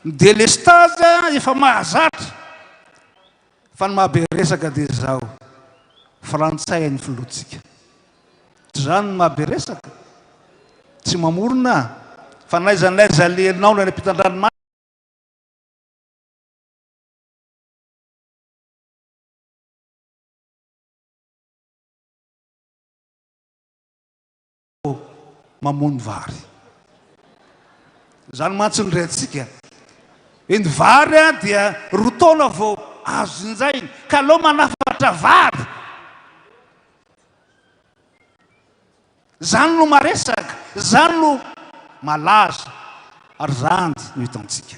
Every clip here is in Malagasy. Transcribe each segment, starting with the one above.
délestage efa mahazatra fa ny mahaberesaka dia zao frantsay ny filohantsika zany ny mahaberesaka tsy mamorona fa naizanaiza lenao na ampitan-dranomasina mamono vary zany mantsy nirayntsika eny vary dia roa taona vao azo inzay ka aleo manafatra vary zany no maresaka zany no malaza ary zany no hitantsika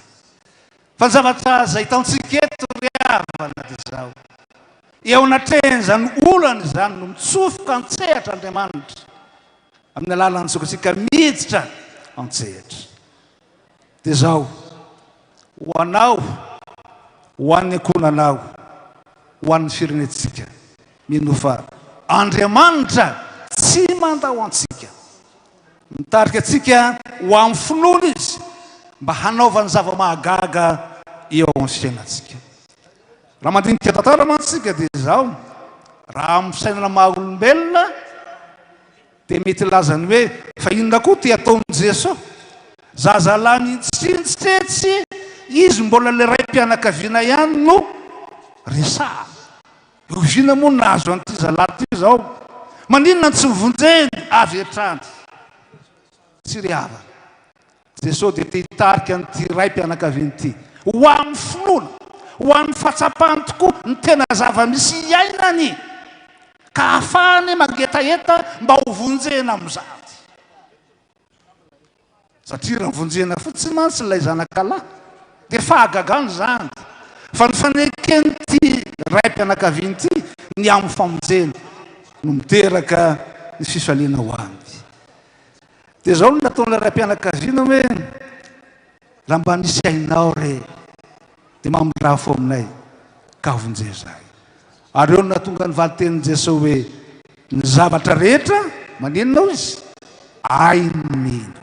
fa ny zavatra zay hitantsika eto riavana dia zao eo anatrehany zany olany zany no mitsofoka antsehatra Andriamanitra amin'ny alalany tsokasika miditra antsehatra dia zao ho anao ho an'ny ankonanao ho an'ny firenetsika mino fa Andriamanitra tsy mandao antsika mitarika atsika ho amin'ny finoana izy mba hanaovany zava-mahagaga eo amin'ny fiainatsika raha mandinika tantara mantsika dia zao raha amin'ny fisainana maha-olombelona dia mety lazany hoe fa inona koa ty ataon'i Jesosy zazalahy nitsintsitsetsy izy mbola le ray mpianakaviana ihany no resah ovina moa nazo an'ity zalahy ty zao maninona tsy mivonjeny avy etrany tsy riava Jesosy dia te hitarika an'ity ray mpianakaviana ity ho amin'ny finoana ho amin'ny fahatsapany tokoa ny tena zava-misy iainany ka ahafahany mangetaheta mba ho vonjena amin'izany satria raha vonjena fotsiny mantsy ilay zanakalahy dia fahagagany zany fa ny faneken'ity ray mpianakaviana ity ny amin'ny famonjena no miteraka ny fifaliana ho aminy dia zao no nataon'ilay ray mpianakaviana hoe raha mba nisy ainao re dia mamondraha fo aminay ka vonjeo zay ary eo na tonga ny valitenin'i Jesosy hoe ny zavatra rehetra maninonao izy ainy mino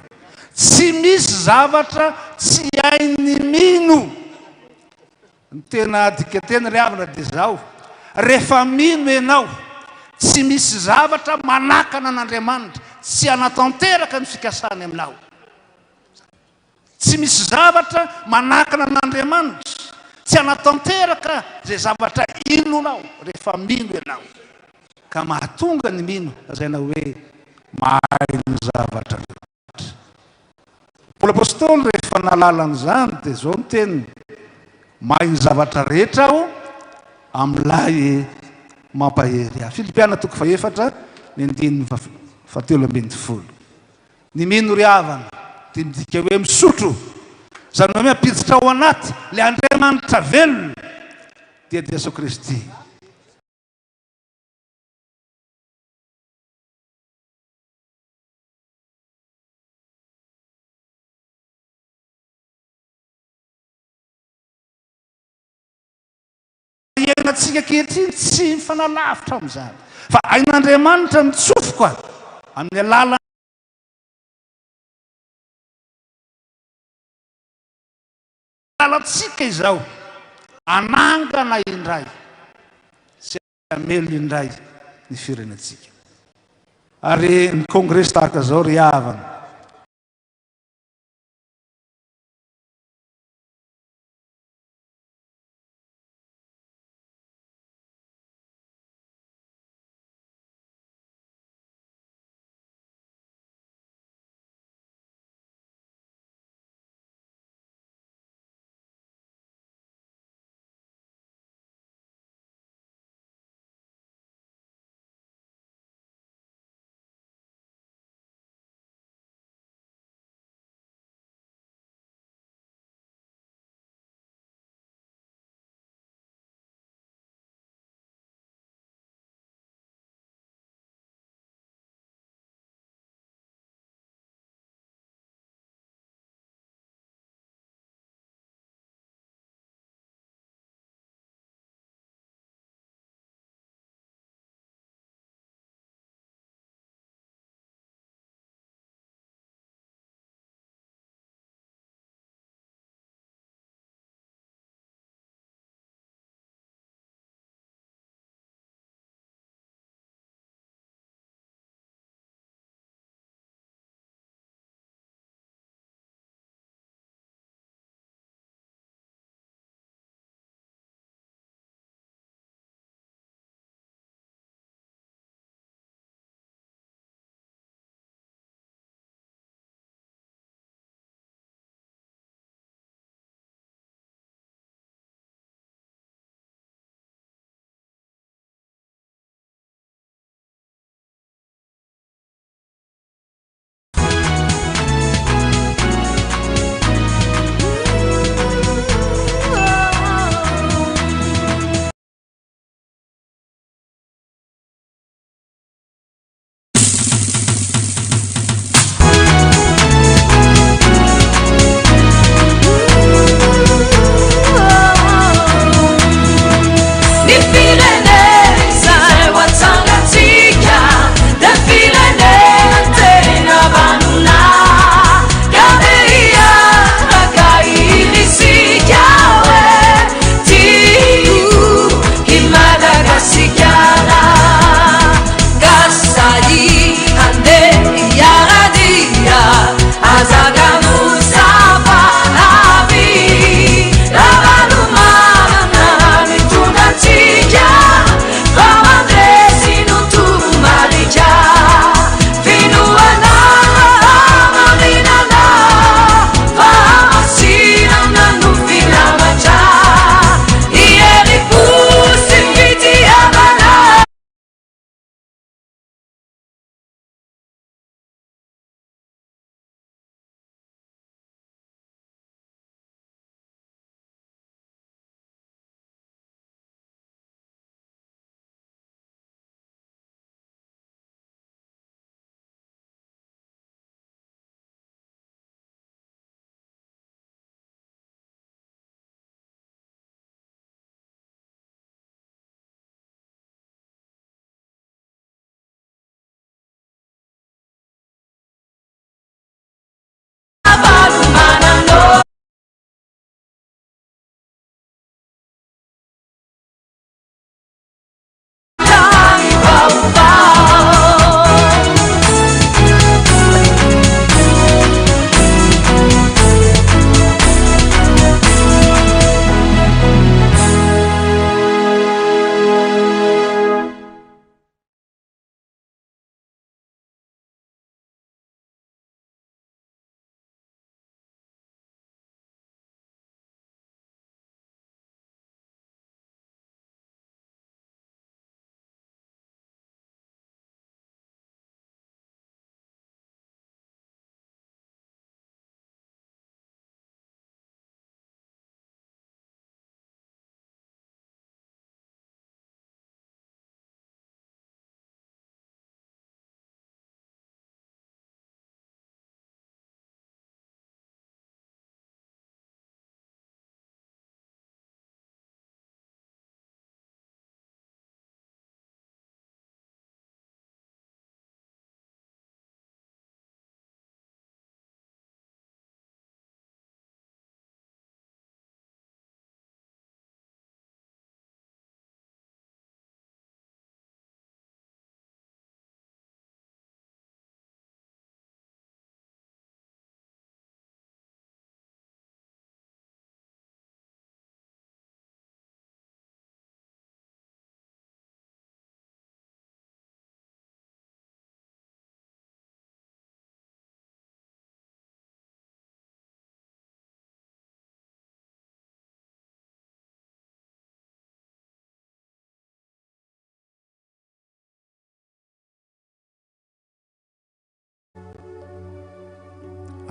tsy misy zavatra tsy ainy mino ny tena dikateny riavana dia zao rehefa mino ianao tsy misy zavatra manakana an'Andriamanitra tsy anatanteraka ny fikasany aminao tsy misy zavatra manakana an'Andriamanitra tsy anatanteraka zay zavatra inonao rehefa mino ianao ka mahatonga ny mino azaina hoe mahay ny zavatra rehetra Paoly apôstôly rehefa nalalan'izany dia zao ny teniny mahay ny zavatra rehetra aho amin'ilay mampahery ahy Filipiana 4:7-10 ny mino riavana dia midika hoe misotro zany hoe mampiditra ao anaty le Andriamanitra velona dia Jesosy Kristy iainatsika kehitriny tsy mifanalavitra amin'izany fa ain'Andriamanitra mitsofoka amin'ny alala alatsika izao anangana indray sy amelo indray ny firenetsika ary ny kongresy tahaka zao riavana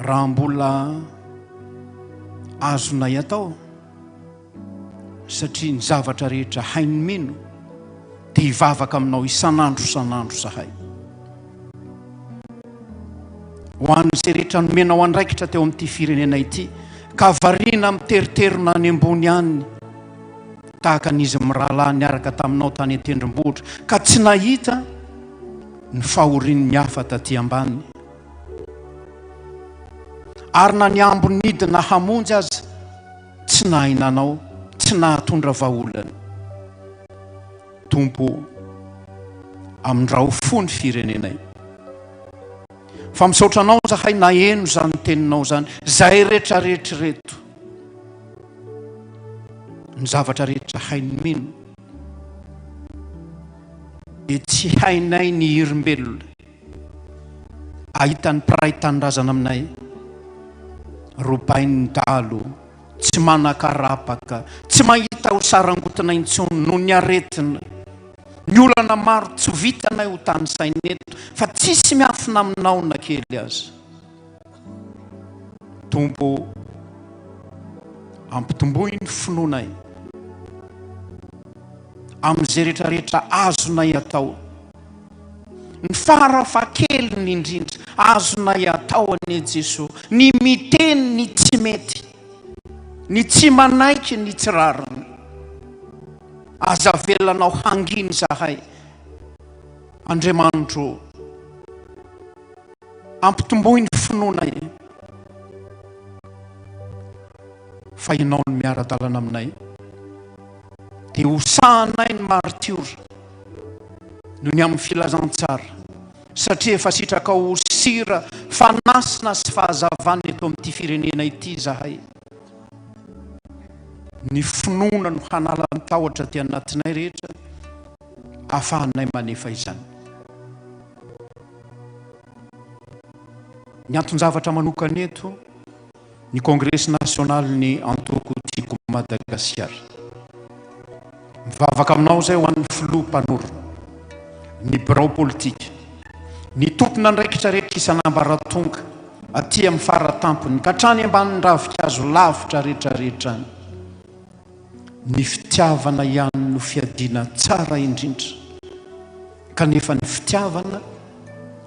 raha mbola azonay atao satria ny zavatra rehetra hainy mino dia hivavaka aminao isan'andro zahay. Ho an'izay rehetra nomenao andraikitra teo amin'ity firenena ity ka variana miteriterona any ambony any tahaka n'izy mirahalahy niaraka taminao tany an-tendrombohitra ka tsy nahita ny fahorian'ny hafa taty ambany, ary na ny ambonidina hamonjy aza tsy nahinanao, tsy nahatondra vahaolana. Tompo, amindrao fony firenenay, fa misaotranao zahay na eno zany teninao zany, zay rehetrarehetra reto ny zavatra rehetra hainy mino dia tsy hainay ny hirimbelona ahitany mpiray tanindrazana aminay, robain'ny dalo, tsy manan-karapaka, tsy mahita ho sarangotina intsony noho ny aretina. Ny olana maro tsy vitanay ho tany sainy eto, fa tsisy miafina aminao na kely aza. Tompo, ampitomboy ny finoanay amin'izay rehetrarehetra azonay atao, ny farafahakeliny indrindra azonay atao anie Jesosy, ny miteny ny tsy mety, ny tsy manaiky ny tsy rariny. Aza velanao hanginy zahay Andriamanitro, ampitomboy ny finoanay fa ianao ny miara-dalana aminay, dia hosahanay ny martiora noho ny amin'ny filazantsara, satria efa sitraka ho sira fanasina sy fahazavana eto amin'ity firenena ity zahay. Ny finoana no hanalany tahotra ty anatinay rehetra, ahafahanay manefa izany. Ny anton-javatra manokana eto, ny Kongresy Nasionaly ny antoko tiako Madagasikara. Mivavaka aminao zay ho an'ny filoha mpanorona, ny birao politika, ny tompona andraikitra rehetra isan'ambaratonga aty amin'ny faratampony ka hatrany ambanin'ny ravinkazo lavitra rehetrarehetra any. Ny fitiavana ihany no fiadiana tsara indrindra, kanefa ny fitiavana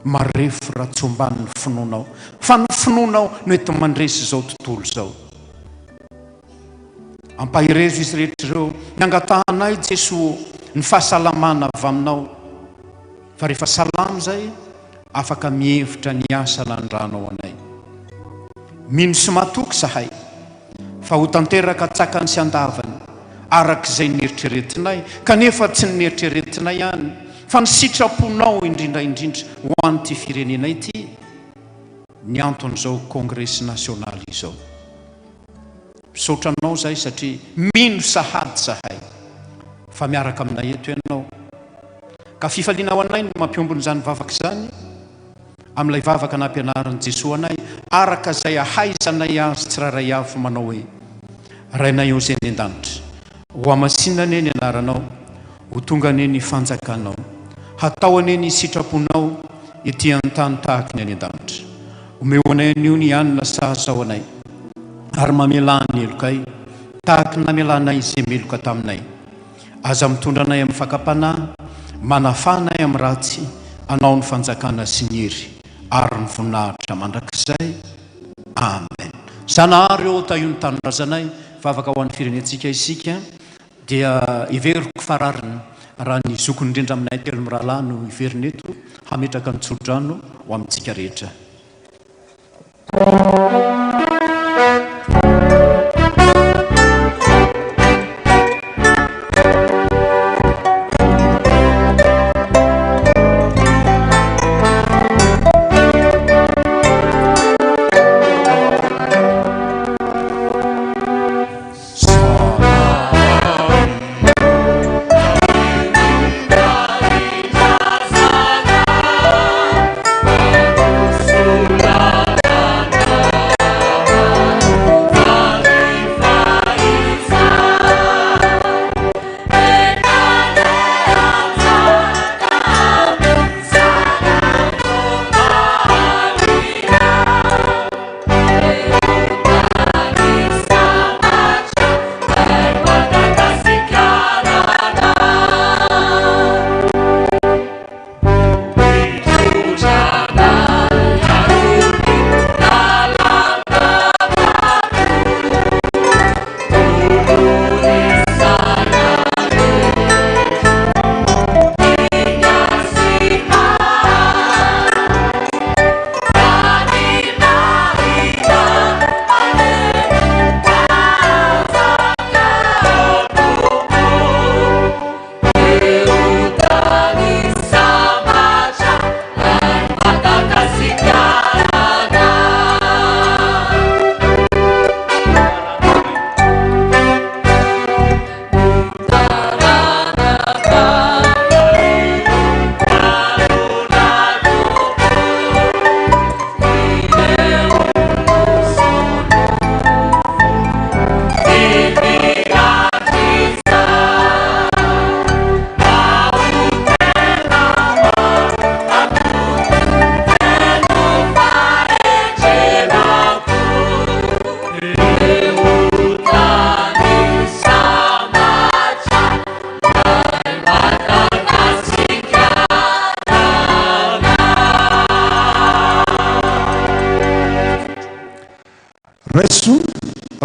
marefo raha tsy omban'ny finoanao, fa ny finoanao no eto mandresy izao tontolo izao. Ampahirezo izy rehetra ireo niangatahanay Jesosy ny fahasalamana avy aminao, fa rehefa salamy zay afaka mihevitra ny asa landranao anay. Mino sy matoky zahay fa ho tanteraka tsakany sy andavany arak'izay nieritreretinay, kanefa tsy ny nieritreretinay ihany, fa ny sitraponao indrindraindrindra ho an'ity firenena ity, ny anton'izao Kongresy Nasionaly izao. Misaotranao zay satria mino sahady zahay fa miaraka aminay eto ianao, ka fifaliana ho anay no mampiombony zany vavaka zany amin'ilay vavaka nampianarin'i Jesosy anay, araka izay ahaizanay azy tsiraray avy manao hoe: rainay eo izay ny an-danitra, ho amasinane ny anaranao, ho tonga ane ny fanjakanao, hatao ane ny sitraponao ety an-tany tahaka ny any an-danitra. Omeo anay anio ny anina sahazao anay, ary mamelà ny elokay tahaka namelanay izay meloka taminay. Aza mitondra anay amin'ny fakapanahy, manafanay amin'ny ratsy, anao ny fanjakana sy ny hery ary ny voninahitra mandrakizay. Amen. Zanahary eo taio ny tanindrazanay, vavaka ho an'ny firenentsika isika, dia iveriko farariny raha ny zokony indrindra aminay telo mirahalahy no iveriny eto hametraka ny tsodrano ho amintsika rehetra.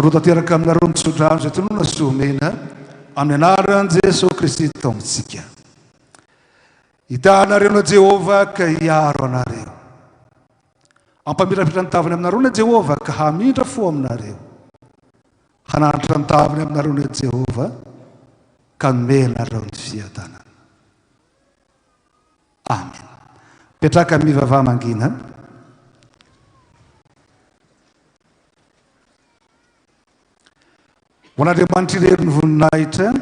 rotateraka aminareo mitsodrano zay tonona somena amin'ny anaran Jesosy Kristy tombotsika. Hitanareo na Jehova ka hiaro anareo. Ampamirapitra ny tavany aminareo na Jehova ka hamindra fo aminareo. Hananatra ny tavany aminareo na Jehova ka menareo ny fiadanana. Amen. Petraka mivava mangina. Hoan'Andriamanitra irery ny voninahitra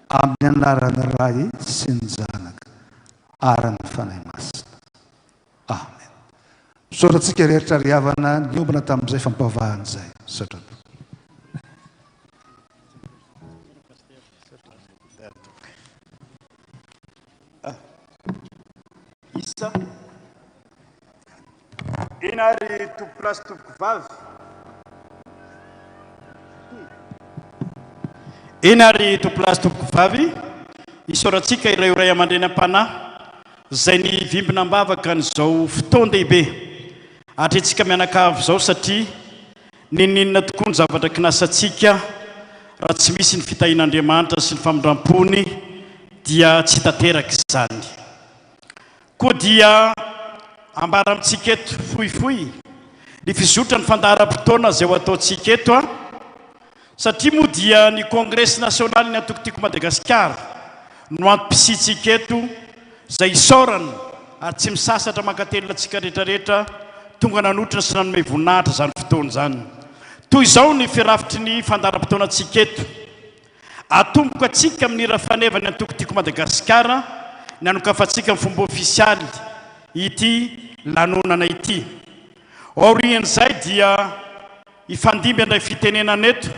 amin'ny anarany ray sy ny zanaka ary ny fanahy masina. Amen. Soratsika rehetra riavana niombana tamin'izay fampavahana izay. Sotra. Isa inary tompolasy tompoko vavy. Inary tompolasy tompoko vavy isoratsika iray ray aman-dreny am-panahy zay ny vimbina mbavaka n'izao fotoan-dehibe atretsika mianakavy zao satria ninninona tokoa ny zavatra kinasatsika raha tsy misy ny fitahin'Andriamanitra sy ny famindrampony dia tsy tanteraka izany. Koa dia ambara amintsika eto fohifohy ny fizotra ny fandaharam-potoana zay ho ataontsika eto satria moa dia ny Kongresy Nasionaly ny antokotiko Madagasikara no antom-pisitsika eto zay isaorana ary tsy misasatra mankatelina antsika rehetrarehetra tonga nanotrana sy nanome voninahitra zany fotoana zany. Toy izao ny firafitry ny fandaharam-potoana antsika eto. Atomboka atsika amin'ny rafanevany antokotiko Madagasikara ny anokafantsika amin'ny fomba ofisialy ity lanonana ity. Aorian'izay dia ifandimby andray fitenenana eto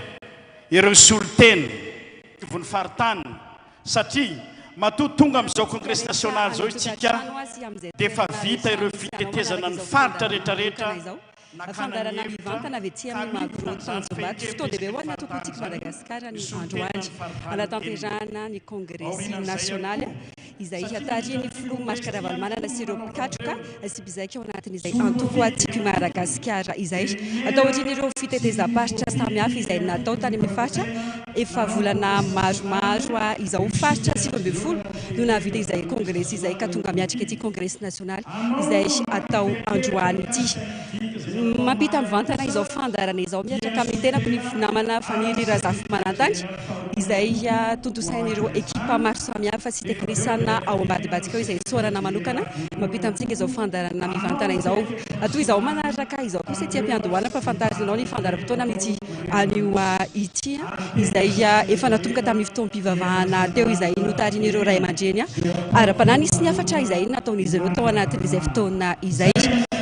ireo soloteny tovony faritany satria matoa tonga amin'izao Kongresy Nasionaly zao isika dia efa vita ireo fitetezana ny faritra rehetrarehetra fandarana mivantana avy ety amin'ny magro tanjobaty fotoan-dehibe ho any atokontsika Madagasikara ny androany anatanterahana ny Kongresy Nasionaly izay hatariany filoha marika ravalomanana sy ireo mpikatroka sy bizaka ao anatin'izay antoko atsika Madagasikara izay atao ohatrin'ireo fitetezam-paritra samihafa izay natao tany amin'ny faritra efa volana maromaro izao faritra 20 no nahavita izay Kongresy izay ka tonga miatrika ety Kongresy Nasionaly izay atao androany ity. Mampita mivantana izao fandarana izao miatraka amin'ny tenako ny namana faniry razafy manantany izay tontosain'ireo ekipa maro samihafa sy teknisana ao ambadibadika izay sorana manokana mampita amintsika izao fandarana mivantana izao. Atoy izao manaraka izao kosa ety ampiandohana mpafantarinao ny fandaharam-potoana amin'ity anio ity izay efa natomboka tamin'ny fotoam-pivavahana teo izay notarin'ireo ray aman-dreny ara-panahy nisy ny hafatra izay nataon'izy ireo tao anatin'izay fotoana izay.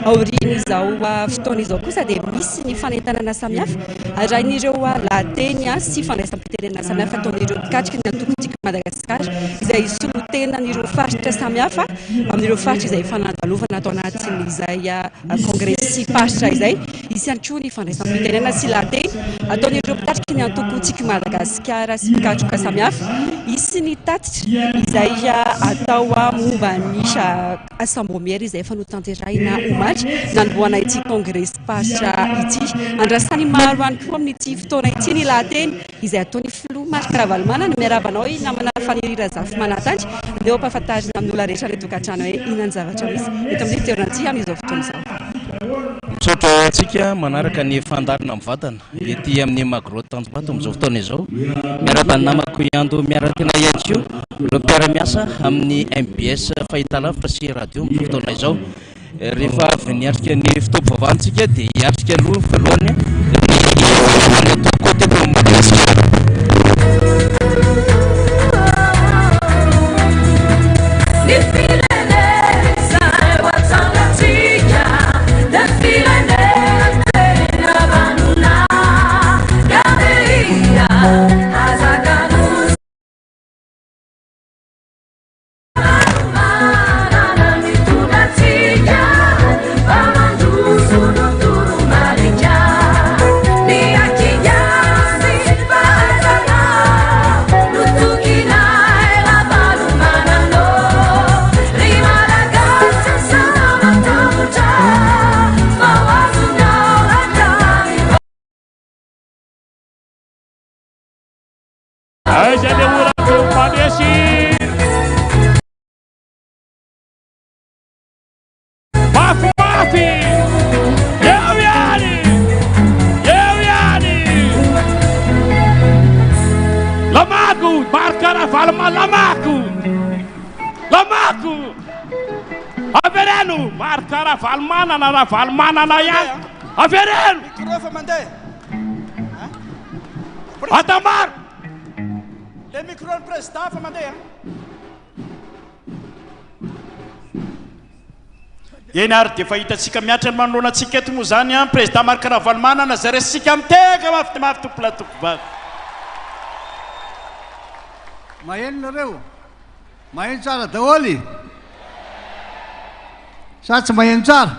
Aoriany izao fotoana izao kosa dia misy ny fanentanana samihafa arahin'ireo lateny sy fandraisam-pitenenana samihafa ataon'ireo mpikatrika ny antokontsika Madagasikara izay solotenan'ireo faritra samihafa amin'ireo faritra izay fanandalovana atao anatin'izay Kongresy faritra izay isy ihany koa ny fandraisam-pitenenana sy lateny ataon'ireo mpikatrika ny antokontsika Madagasikara sy mpikatroka samihafa isy ny tatitra izay atao momba ny asambomera izay efa notanterahina nanomboana ity Kongresy faritra ity andrasany maro any koa amin'ity fotoana ity ny lateny izay ataony filoha marika ravalomanana miarabanao namana faniry razafy manantany dia mpahafantarina amin'olona rehetra ilay tokantrano hoe inona ny zavatra misy eto amin'ny toerana amin'izao fotoana izao. Misaotra antsika manaraka ny fandarina mivantana ety amin'ny magro tanjobato amin'izao fotoana izao miaraka ny namako iando miaratena iatio ireo mpiara-miasa amin'ny MBS fahitalavitra sy radio amin'izao fotoana izao. Rehefa avy niatrika ny fitaovam-pivavantsika dia hiatrika aloha voalohany ny atoko teto Madagasikara. Ni aquí ya aiza le ora feo manesy mafimafy eo ihany lamako maro karavaloma lamako avereno maro karavalmanana ravalmanana ihany avereno atamaro le micro ny président fa mandeha eny ary dia fahitatsika miatra ny manoloana antsika eto moa zany a président maro karavalmanana zay resitsika miteka mafy tompolatoko vavy maheno nareo maheno tsara daholy sa tsy maheno tsara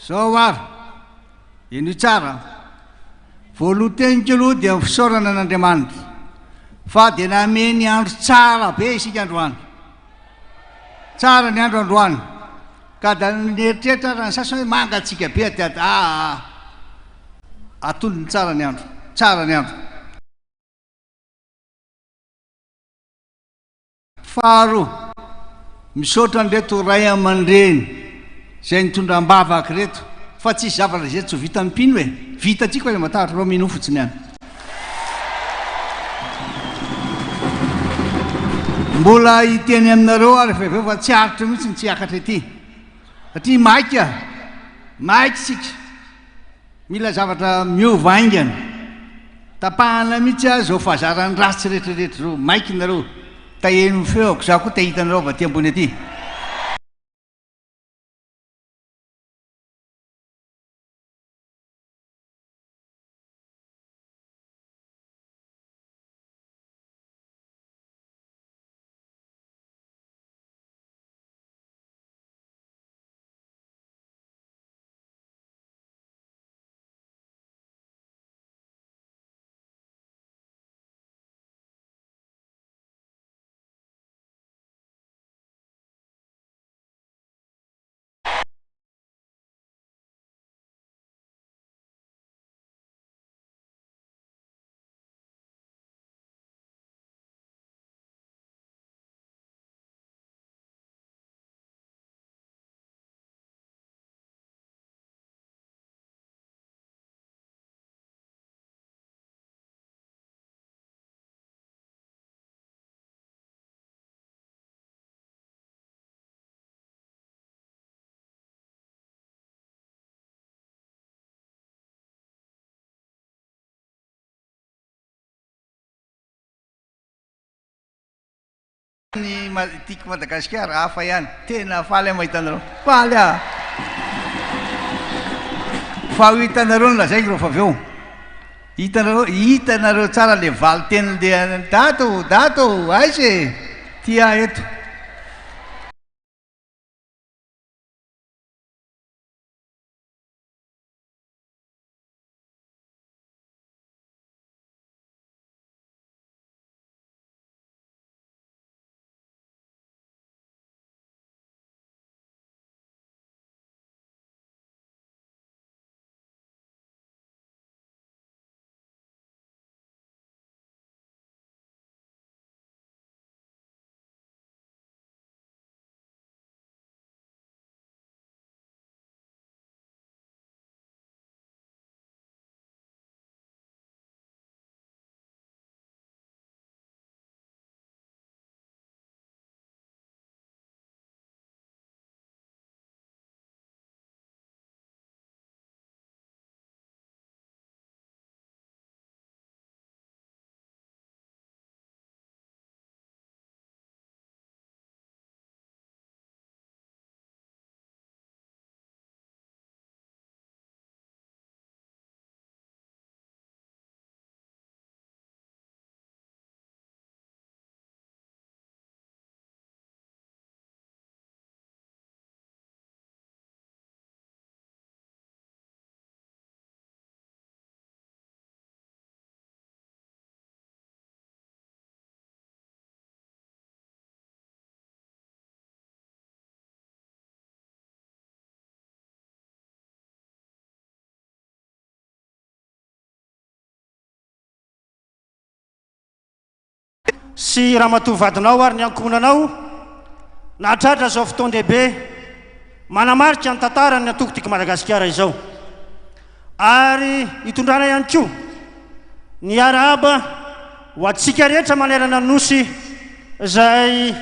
zao ary ino tsara voaloteniko aloha dia fisaorana an'Andriamanitra fa dia nameny andro tsara be isika androany tsara ny andro androany ka da nieritreritra raha ny sasany hoe mangatsika be atiady atolony tsara ny andro faharoa misaotra an'ireto ray aman-dreny zay nitondra ambavaky reto fa tsisy zavatra zay tsy ho vita mipino hoe vita tsika hoe matahatra reo mino fotsiny any mbola hiteny aminareo ary fa fa tsy aritra mihitsy tsy akatra ety satria maiky sika mila zavatra miova aingana tapahana mihitsy a zao fahazarany ratsy rehetrarehetra zao maiky nareo taheno feoko za koa tahitanareo va ty ambony aty ny tiako Madagasikara hafa ihany tena faly mahitanareo faly fa ho hitanareo ny lazaiko reo fa avy eo hitanareo tsara le valo teny le dato aizy tia eto sy rahamatoavadinao ary ny ankonanao nahatratra zao fotoan-dehibe manamarika ny tantara ny antoko tiako Madagasikara izao ary hitondrana ihany koa ny araba ho atsika rehetra manerana nosy zay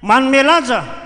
manome lanja